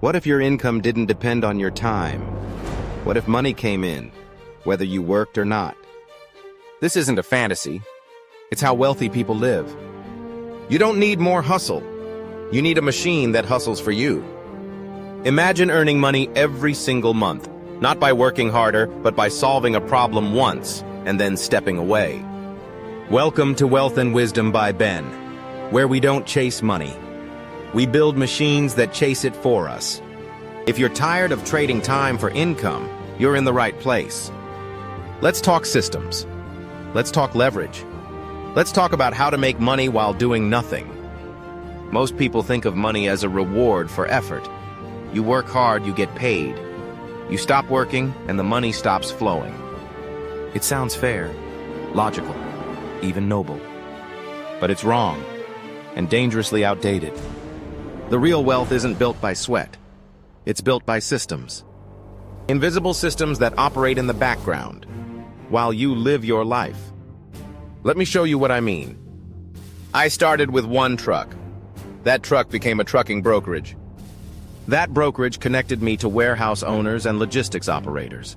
What if your income didn't depend on your time? What if money came in, whether you worked or not? This isn't a fantasy. It's how wealthy people live. You don't need more hustle. You need a machine that hustles for you. Imagine earning money every single month, not by working harder, but by solving a problem once and then stepping away. Welcome to Wealth and Wisdom by Ben, where we don't chase money. We build machines that chase it for us. If you're tired of trading time for income, you're in the right place. Let's talk systems. Let's talk leverage. Let's talk about how to make money while doing nothing. Most people think of money as a reward for effort. You work hard, you get paid. You stop working, and the money stops flowing. It sounds fair, logical, even noble. But it's wrong and dangerously outdated. The real wealth isn't built by sweat. It's built by systems. Invisible systems that operate in the background while you live your life. Let me show you what I mean. I started with one truck. That truck became a trucking brokerage. That brokerage connected me to warehouse owners and logistics operators.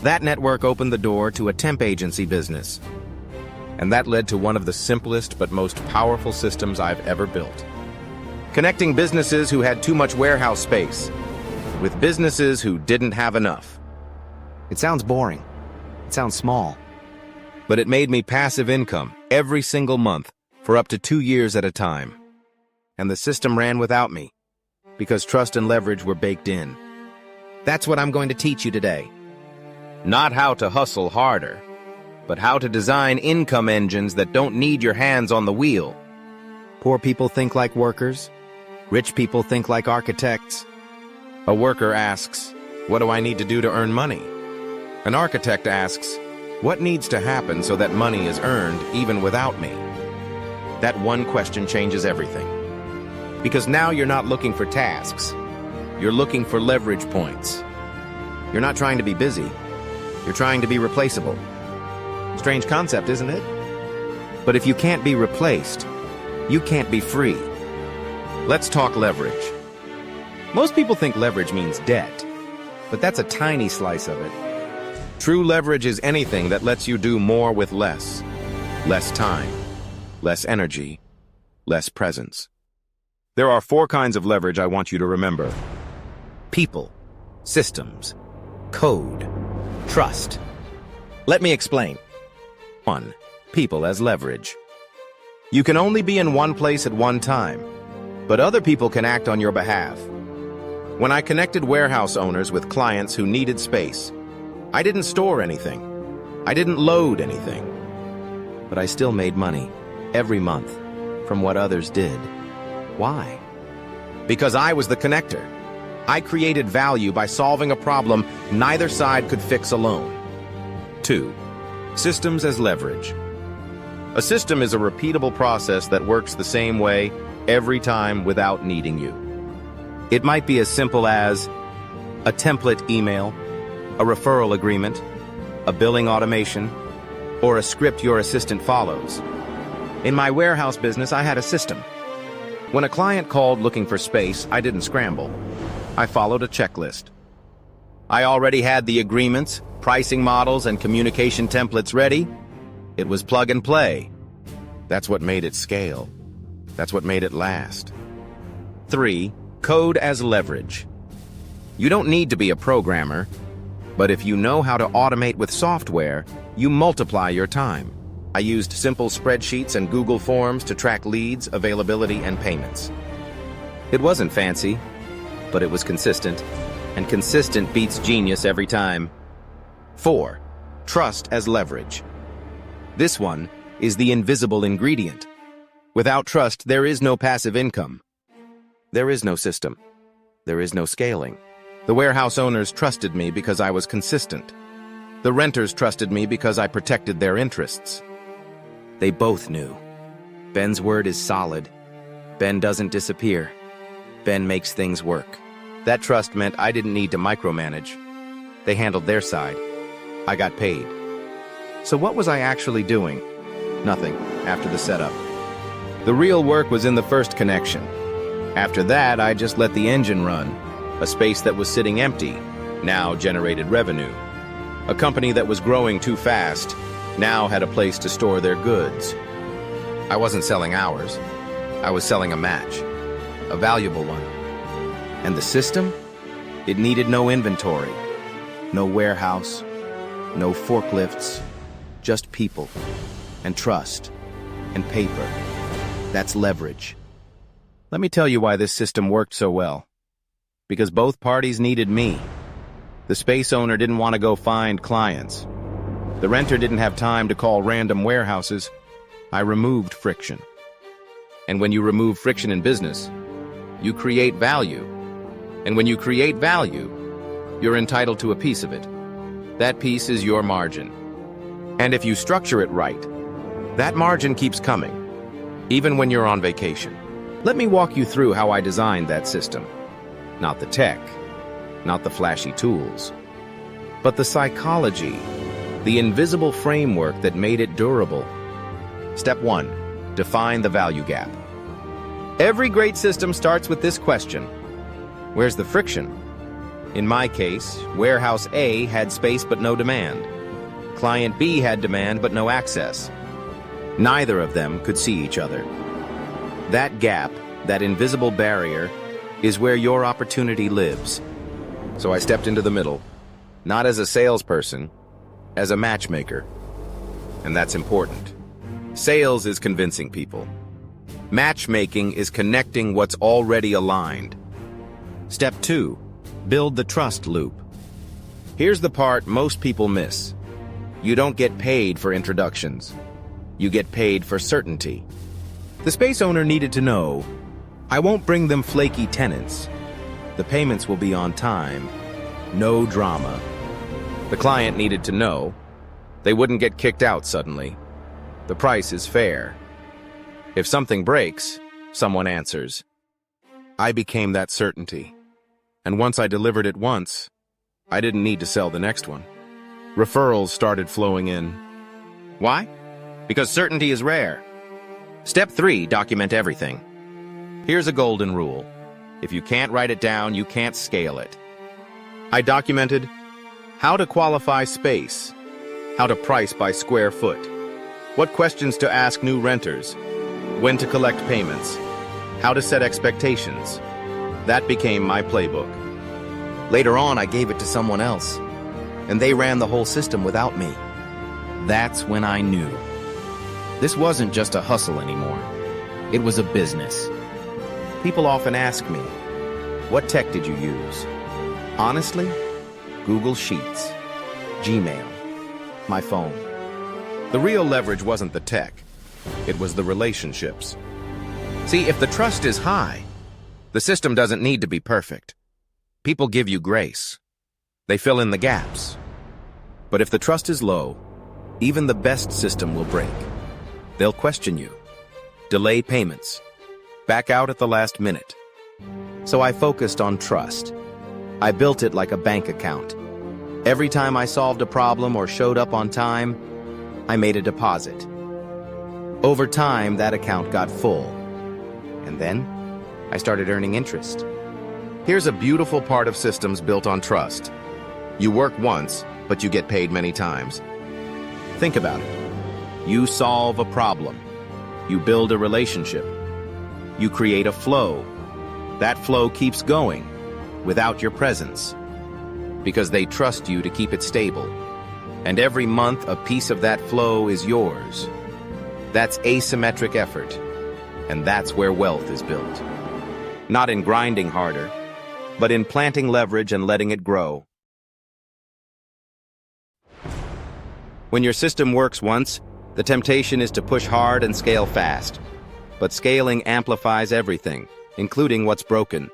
That network opened the door to a temp agency business. And that led to one of the simplest but most powerful systems I've ever built. Connecting businesses who had too much warehouse space with businesses who didn't have enough. It sounds boring. It sounds small. But it made me passive income every single month for up to 2 years at a time. And the system ran without me because trust and leverage were baked in. That's what I'm going to teach you today. Not how to hustle harder, but how to design income engines that don't need your hands on the wheel. Poor people think like workers. Rich people think like architects. A worker asks, what do I need to do to earn money? An architect asks, what needs to happen so that money is earned even without me? That one question changes everything. Because now you're not looking for tasks. You're looking for leverage points. You're not trying to be busy. You're trying to be replaceable. Strange concept, isn't it? But if you can't be replaced, you can't be free. Let's talk leverage. Most people think leverage means debt, but that's a tiny slice of it. True leverage is anything that lets you do more with less. Less time, less energy, less presence. There are 4 kinds of leverage I want you to remember. People, systems, code, trust. Let me explain. 1. People as leverage. You can only be in one place at one time, but other people can act on your behalf. When I connected warehouse owners with clients who needed space, I didn't store anything. I didn't load anything. But I still made money every month from what others did. Why? Because I was the connector. I created value by solving a problem neither side could fix alone. 2. Systems as leverage. A system is a repeatable process that works the same way every time without needing you. It might be as simple as a template email, a referral agreement, a billing automation, or a script your assistant follows. In my warehouse business, I had a system. When a client called looking for space, I didn't scramble. I followed a checklist. I already had the agreements, pricing models, and communication templates ready. It was plug and play. That's what made it scale. That's what made it last. 3. Code as leverage. You don't need to be a programmer, but if you know how to automate with software, you multiply your time. I used simple spreadsheets and Google Forms to track leads, availability, and payments. It wasn't fancy, but it was consistent, and consistent beats genius every time. 4. Trust as leverage. This one is the invisible ingredient. Without trust, there is no passive income. There is no system. There is no scaling. The warehouse owners trusted me because I was consistent. The renters trusted me because I protected their interests. They both knew. Ben's word is solid. Ben doesn't disappear. Ben makes things work. That trust meant I didn't need to micromanage. They handled their side. I got paid. So what was I actually doing? Nothing after the setup. The real work was in the first connection. After that, I just let the engine run. A space that was sitting empty now generated revenue. A company that was growing too fast now had a place to store their goods. I wasn't selling hours. I was selling a match, a valuable one. And the system? It needed no inventory, no warehouse, no forklifts, just people and trust and paper. That's leverage. Let me tell you why this system worked so well. Because both parties needed me. The space owner didn't want to go find clients. The renter didn't have time to call random warehouses. I removed friction. And when you remove friction in business, you create value. And when you create value, you're entitled to a piece of it. That piece is your margin. And if you structure it right, that margin keeps coming, even when you're on vacation. Let me walk you through how I designed that system. Not the tech, not the flashy tools, but the psychology, the invisible framework that made it durable. Step 1. Define the value gap. Every great system starts with this question. Where's the friction? In my case, warehouse A had space but no demand. Client B had demand but no access. Neither of them could see each other. That gap, that invisible barrier, is where your opportunity lives. So I stepped into the middle, not as a salesperson, as a matchmaker. And that's important. Sales is convincing people. Matchmaking is connecting what's already aligned. Step 2, build the trust loop. Here's the part most people miss. You don't get paid for introductions. You get paid for certainty. The space owner needed to know, I won't bring them flaky tenants. The payments will be on time. No drama. The client needed to know, they wouldn't get kicked out suddenly. The price is fair. If something breaks, someone answers. I became that certainty. And once I delivered it once, I didn't need to sell the next one. Referrals started flowing in. Why? Because certainty is rare. Step 3, document everything. Here's a golden rule. If you can't write it down, you can't scale it. I documented how to qualify space, how to price by square foot, what questions to ask new renters, when to collect payments, how to set expectations. That became my playbook. Later on, I gave it to someone else, and they ran the whole system without me. That's when I knew. This wasn't just a hustle anymore. It was a business. People often ask me, what tech did you use? Honestly, Google Sheets, Gmail, my phone. The real leverage wasn't the tech. It was the relationships. See, if the trust is high, the system doesn't need to be perfect. People give you grace. They fill in the gaps. But if the trust is low, even the best system will break. They'll question you, delay payments, back out at the last minute. So I focused on trust. I built it like a bank account. Every time I solved a problem or showed up on time, I made a deposit. Over time, that account got full. And then, I started earning interest. Here's a beautiful part of systems built on trust. You work once, but you get paid many times. Think about it. You solve a problem. You build a relationship. You create a flow. That flow keeps going without your presence because they trust you to keep it stable. And every month, a piece of that flow is yours. That's asymmetric effort. And that's where wealth is built. Not in grinding harder, but in planting leverage and letting it grow. When your system works once, the temptation is to push hard and scale fast. But scaling amplifies everything, including what's broken.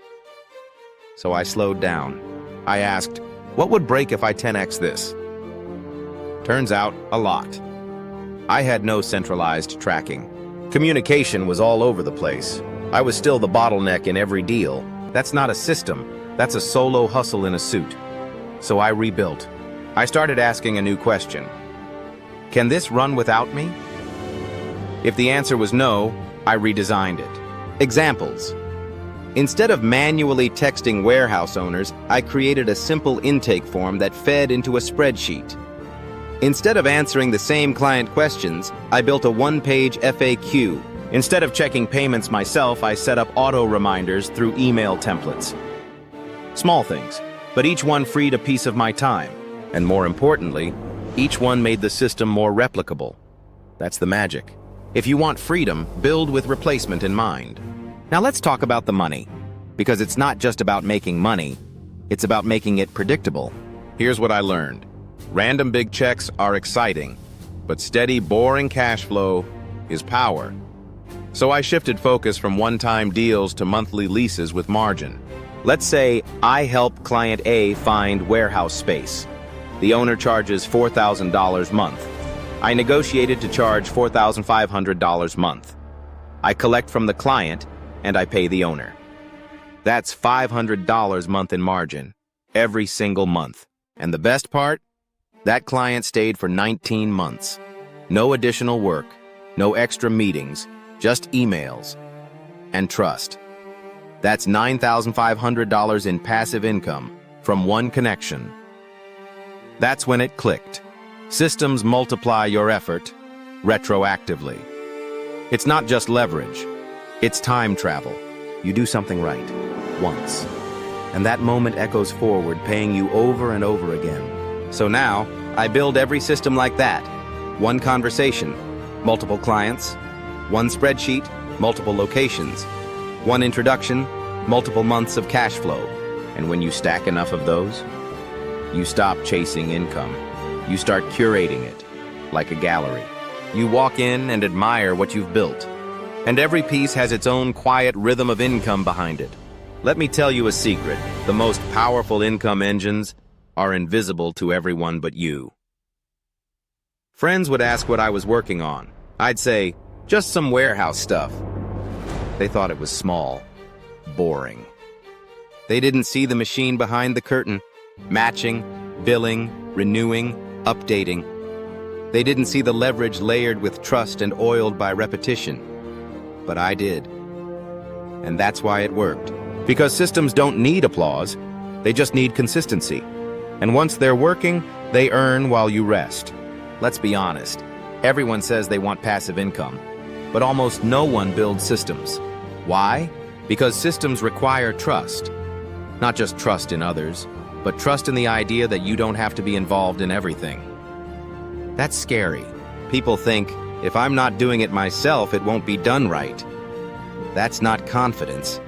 So I slowed down. I asked, what would break if I 10x this? Turns out, a lot. I had no centralized tracking. Communication was all over the place. I was still the bottleneck in every deal. That's not a system. That's a solo hustle in a suit. So I rebuilt. I started asking a new question. Can this run without me? If the answer was no, I redesigned it. Examples. Instead of manually texting warehouse owners, I created a simple intake form that fed into a spreadsheet. Instead of answering the same client questions, I built a one-page FAQ. Instead of checking payments myself, I set up auto reminders through email templates. Small things, but each one freed a piece of my time. And more importantly, each one made the system more replicable. That's the magic. If you want freedom, build with replacement in mind. Now let's talk about the money, because it's not just about making money, it's about making it predictable. Here's what I learned. Random big checks are exciting, but steady, boring cash flow is power. So I shifted focus from one-time deals to monthly leases with margin. Let's say I help client A find warehouse space. The owner charges $4,000 a month. I negotiated to charge $4,500 a month. I collect from the client, and I pay the owner. That's $500 a month in margin, every single month. And the best part? That client stayed for 19 months. No additional work, no extra meetings, just emails and trust. That's $9,500 in passive income from one connection. That's when it clicked. Systems multiply your effort retroactively. It's not just leverage. It's time travel. You do something right, once. And that moment echoes forward, paying you over and over again. So now, I build every system like that. One conversation, multiple clients. One spreadsheet, multiple locations. One introduction, multiple months of cash flow. And when you stack enough of those, you stop chasing income. You start curating it, like a gallery. You walk in and admire what you've built. And every piece has its own quiet rhythm of income behind it. Let me tell you a secret. The most powerful income engines are invisible to everyone but you. Friends would ask what I was working on. I'd say, just some warehouse stuff. They thought it was small, boring. They didn't see the machine behind the curtain, matching, billing, renewing, updating. They didn't see the leverage layered with trust and oiled by repetition. But I did. And that's why it worked. Because systems don't need applause, they just need consistency. And once they're working, they earn while you rest. Let's be honest. Everyone says they want passive income, but almost no one builds systems. Why? Because systems require trust. Not just trust in others, but trust in the idea that you don't have to be involved in everything. That's scary. People think, if I'm not doing it myself, it won't be done right. That's not confidence.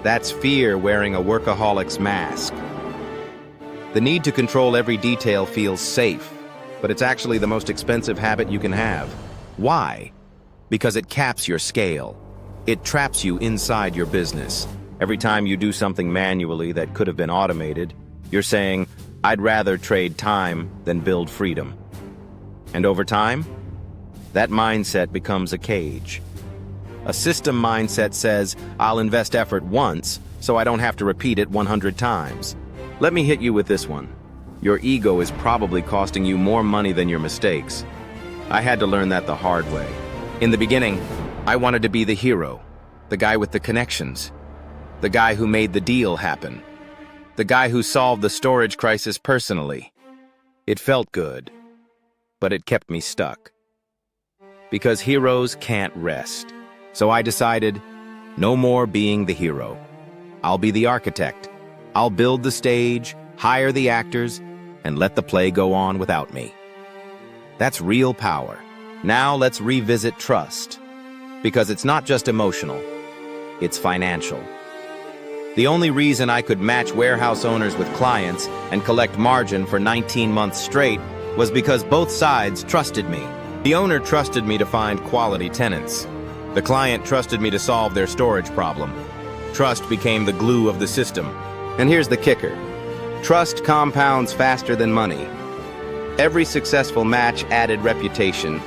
That's fear wearing a workaholic's mask. The need to control every detail feels safe, but it's actually the most expensive habit you can have. Why? Because it caps your scale. It traps you inside your business. Every time you do something manually that could have been automated, you're saying, I'd rather trade time than build freedom. And over time, that mindset becomes a cage. A system mindset says, I'll invest effort once, so I don't have to repeat it 100 times. Let me hit you with this one. Your ego is probably costing you more money than your mistakes. I had to learn that the hard way. In the beginning, I wanted to be the hero, the guy with the connections, the guy who made the deal happen, the guy who solved the storage crisis personally. It felt good, but it kept me stuck. Because heroes can't rest. So I decided, no more being the hero. I'll be the architect. I'll build the stage, hire the actors, and let the play go on without me. That's real power. Now let's revisit trust. Because it's not just emotional, it's financial. The only reason I could match warehouse owners with clients and collect margin for 19 months straight was because both sides trusted me. The owner trusted me to find quality tenants. The client trusted me to solve their storage problem. Trust became the glue of the system. And here's the kicker. Trust compounds faster than money. Every successful match added reputation.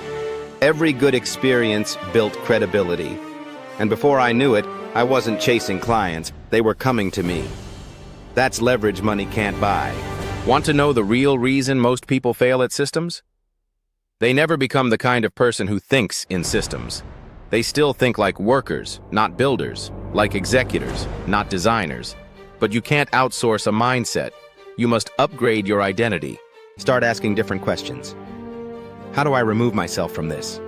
Every good experience built credibility. And before I knew it, I wasn't chasing clients. They were coming to me. That's leverage money can't buy. Want to know the real reason most people fail at systems? They never become the kind of person who thinks in systems. They still think like workers, not builders. like executors, not designers. But you can't outsource a mindset. You must upgrade your identity. Start asking different questions. How do I remove myself from this?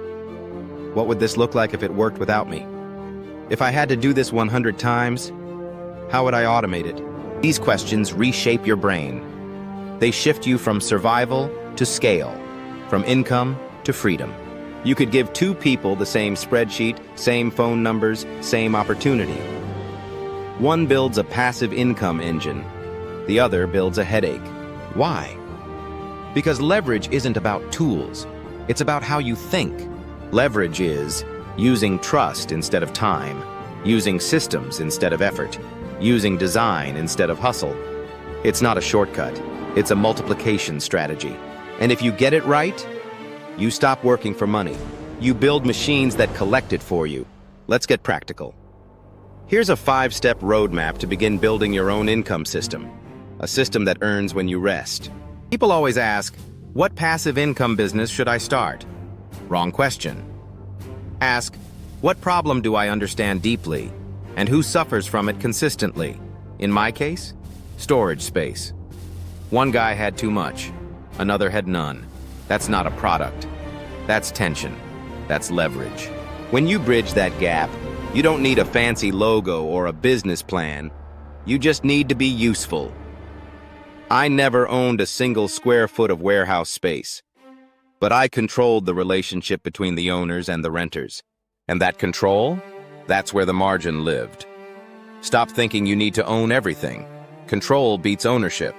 What would this look like if it worked without me? If I had to do this 100 times, how would I automate it? These questions reshape your brain. They shift you from survival to scale, from income to freedom. You could give two people the same spreadsheet, same phone numbers, same opportunity. One builds a passive income engine. The other builds a headache. Why? Because leverage isn't about tools. It's about how you think. Leverage is using trust instead of time, using systems instead of effort, using design instead of hustle. It's not a shortcut. It's a multiplication strategy. And if you get it right, you stop working for money. You build machines that collect it for you. Let's get practical. Here's a 5-step roadmap to begin building your own income system, a system that earns when you rest. People always ask, what passive income business should I start? Wrong question. Ask, what problem do I understand deeply, and who suffers from it consistently? In my case, storage space. One guy had too much, another had none. That's not a product. That's tension. That's leverage. When you bridge that gap, you don't need a fancy logo or a business plan. You just need to be useful. I never owned a single square foot of warehouse space, but I controlled the relationship between the owners and the renters. And that control, that's where the margin lived. Stop thinking you need to own everything. Control beats ownership,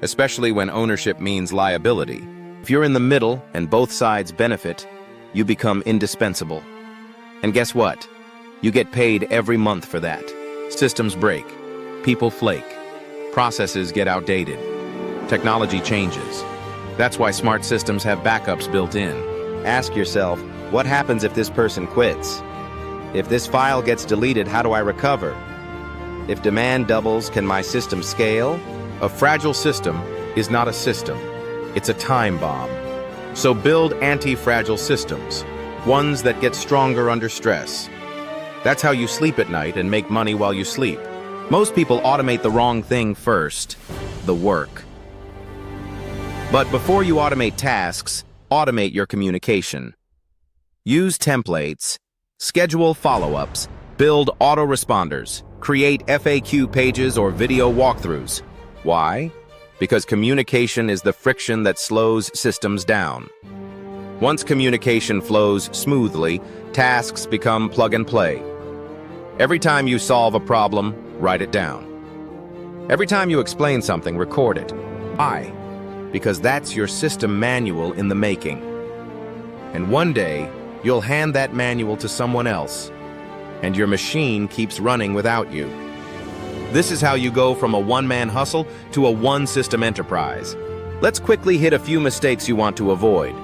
especially when ownership means liability. If you're in the middle and both sides benefit, you become indispensable. And guess what? You get paid every month for that. Systems break, people flake, processes get outdated, technology changes. That's why smart systems have backups built in. Ask yourself, what happens if this person quits? If this file gets deleted, how do I recover? If demand doubles, can my system scale? A fragile system is not a system. It's a time bomb. So build anti-fragile systems, ones that get stronger under stress. That's how you sleep at night and make money while you sleep. Most people automate the wrong thing first, the work. But before you automate tasks, automate your communication. Use templates, schedule follow-ups, build autoresponders, create FAQ pages or video walkthroughs. Why? Because communication is the friction that slows systems down. Once communication flows smoothly, tasks become plug and play. Every time you solve a problem, write it down. Every time you explain something, record it. Why? Because that's your system manual in the making. And one day, you'll hand that manual to someone else, and your machine keeps running without you. This is how you go from a one-man hustle to a one-system enterprise. Let's quickly hit a few mistakes you want to avoid.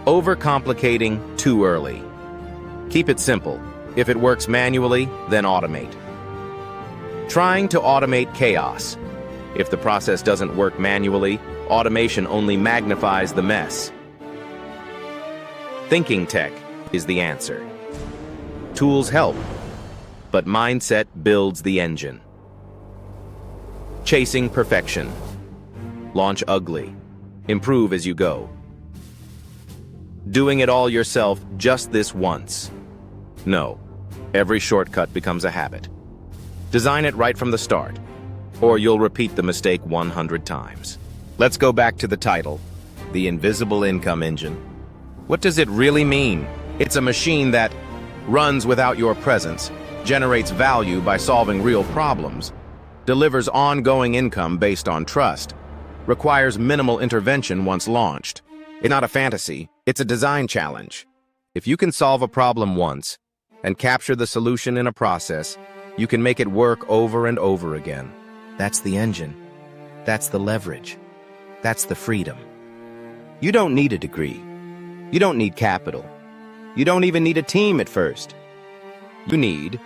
Overcomplicating too early. Keep it simple. If it works manually, then automate. Trying to automate chaos. If the process doesn't work manually, automation only magnifies the mess. Thinking tech is the answer. Tools help, but mindset builds the engine. Chasing perfection. Launch ugly. Improve as you go. Doing it all yourself just this once. No, every shortcut becomes a habit. Design it right from the start, or you'll repeat the mistake 100 times. Let's go back to the title, the invisible income engine. What does it really mean? It's a machine that runs without your presence, generates value by solving real problems, delivers ongoing income based on trust, requires minimal intervention once launched. It's not a fantasy, it's a design challenge. If you can solve a problem once and capture the solution in a process, you can make it work over and over again. That's the engine. That's the leverage. That's the freedom. You don't need a degree. You don't need capital. You don't even need a team at first. You need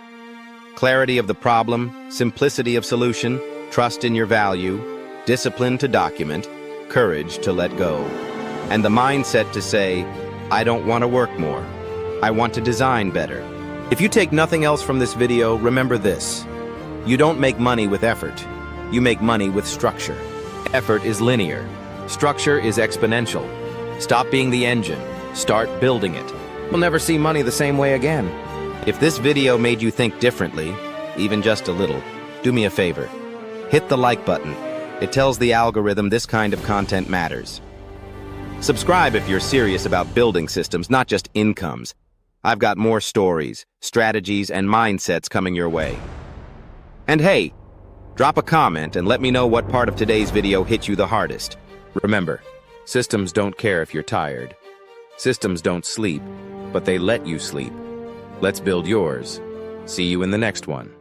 clarity of the problem, simplicity of solution, trust in your value, discipline to document, courage to let go, and the mindset to say, I don't want to work more. I want to design better. If you take nothing else from this video, remember this. You don't make money with effort. You make money with structure. Effort is linear. Structure is exponential. Stop being the engine. Start building it. You'll never see money the same way again. If this video made you think differently, even just a little, do me a favor. Hit the like button. It tells the algorithm this kind of content matters. Subscribe if you're serious about building systems, not just incomes. I've got more stories, strategies, and mindsets coming your way. And hey, drop a comment and let me know what part of today's video hit you the hardest. Remember, systems don't care if you're tired. Systems don't sleep, but they let you sleep. Let's build yours. See you in the next one.